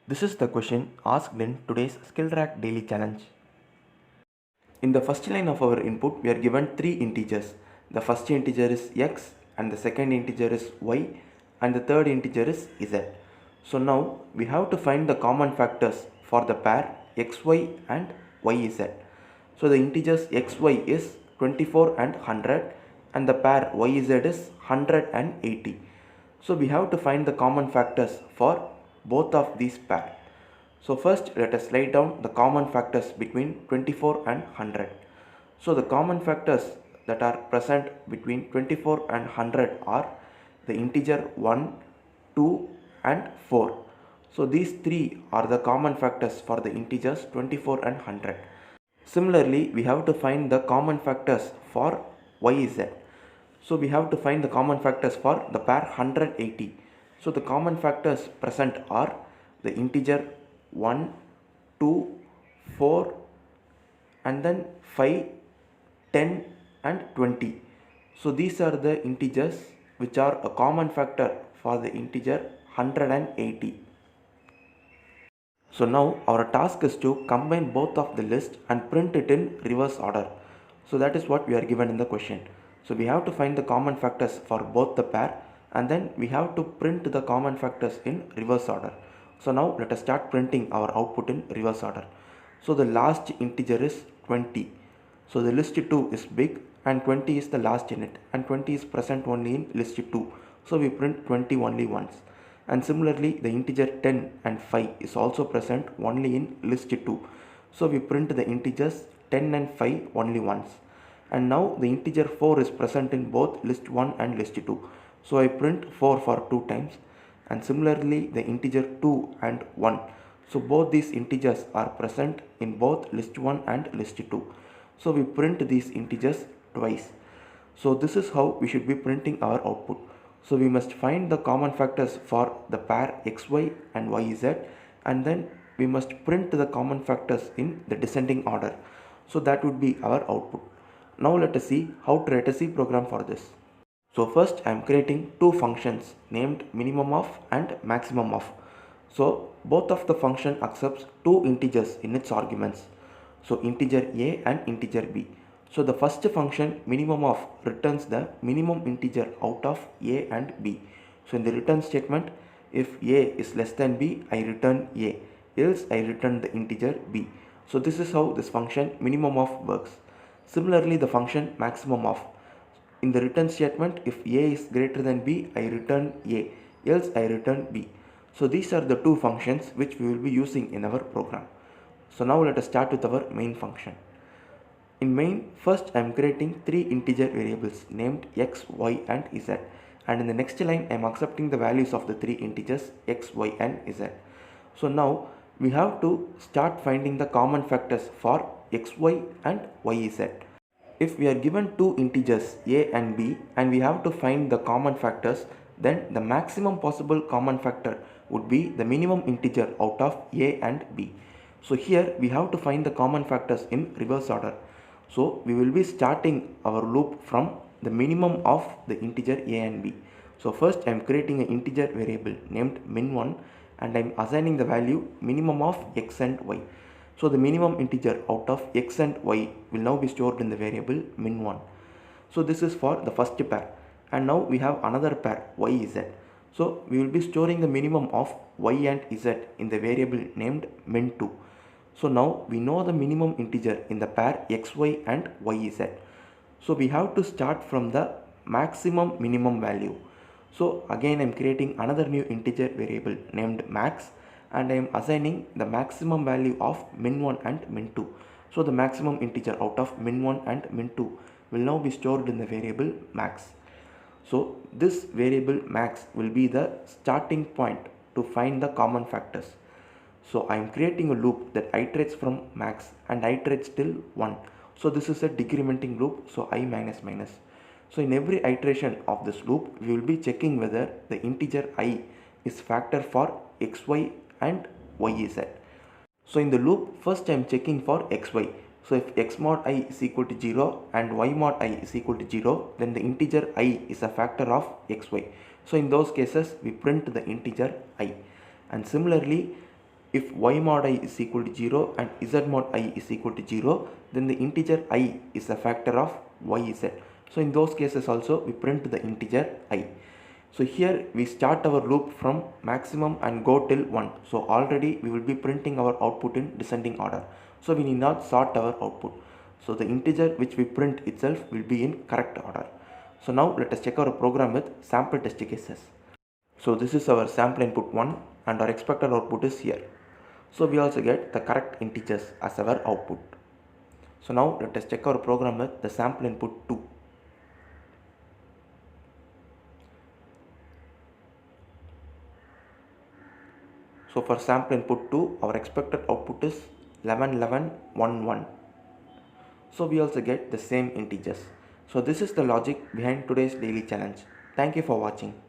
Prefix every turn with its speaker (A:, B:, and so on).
A: This is the question asked in today's SkillTrack Daily Challenge. In the first line of our input, we are given three integers. The first integer is x, and the second integer is y, and the third integer is z. So now we have to find the common factors for the pair xy and yz. So the integers xy is 24 and 100, and the pair yz is 180. So we have to find the common factors for both of these pairs. So first let us write down the common factors between 24 and 100. So the common factors that are present between 24 and 100 are the integer 1, 2 and 4. So these three are the common factors for the integers 24 and 100. Similarly, we have to find the common factors for yz. So we have to find the common factors for the pair 180. So the common factors present are the integer 1, 2, 4 and then 5, 10 and 20. So these are the integers which are a common factor for the integer 180. So now our task is to combine both of the list and print it in reverse order. So that is what we are given in the question. So we have to find the common factors for both the pair, and then we have to print the common factors in reverse order. So now let us start printing our output in reverse order. So the last integer is 20. So the list 2 is big and 20 is the last in it, and 20 is present only in list 2. So we print 20 only once. And similarly the integer 10 and 5 is also present only in list 2. So we print the integers 10 and 5 only once. And now the integer 4 is present in both list 1 and list 2. So I print 4 for 2 times. And similarly the integer 2 and 1. So both these integers are present in both list 1 and list 2. So we print these integers twice. So this is how we should be printing our output. So we must find the common factors for the pair xy and yz, and then we must print the common factors in the descending order. So that would be our output. Now let us see how to write a C program for this. So first I am creating two functions named minimum of and maximum of. So both of the function accepts two integers in its arguments. So integer a and integer b. So the first function minimum of returns the minimum integer out of a and b. So in the return statement, if a is less than b, I return a, else I return the integer b. So this is how this function minimum of works. Similarly the function maximum of. In the return statement, if a is greater than b, I return a, else I return b. So these are the two functions which we will be using in our program. So now let us start with our main function. In main, first I am creating three integer variables named x, y and z, and in the next line I am accepting the values of the three integers x, y and z. So now we have to start finding the common factors for x, y and y, z. If we are given two integers a and b and we have to find the common factors, then the maximum possible common factor would be the minimum integer out of a and b. So here we have to find the common factors in reverse order. So we will be starting our loop from the minimum of the integer a and b. So first I am creating an integer variable named min1 and I am assigning the value minimum of x and y. So the minimum integer out of x and y will now be stored in the variable min1. So this is for the first pair, and now we have another pair yz. So we will be storing the minimum of y and z in the variable named min2. So now we know the minimum integer in the pair xy and yz. So we have to start from the maximum minimum value. So again I am creating another new integer variable named max, and I am assigning the maximum value of min1 and min2. So the maximum integer out of min1 and min2 will now be stored in the variable max. So this variable max will be the starting point to find the common factors. So I am creating a loop that iterates from max and iterates till 1. So this is a decrementing loop, so I minus minus. So in every iteration of this loop, we will be checking whether the integer I is factor for xy and yz. So in the loop, first I am checking for xy. So if x mod I is equal to 0 and y mod I is equal to 0, then the integer I is a factor of xy. So in those cases, we print the integer I. And similarly, if y mod I is equal to 0 and z mod I is equal to 0, then the integer I is a factor of yz. So in those cases also we print the integer I. So here we start our loop from maximum and go till 1. So already we will be printing our output in descending order. So we need not sort our output. So the integer which we print itself will be in correct order. So now let us check our program with sample test cases. So this is our sample input 1 and our expected output is here. So we also get the correct integers as our output. So now let us check our program with the sample input 2. So for sample input 2, our expected output is 11, 11, 1, 1. So we also get the same integers. So this is the logic behind today's daily challenge. Thank you for watching.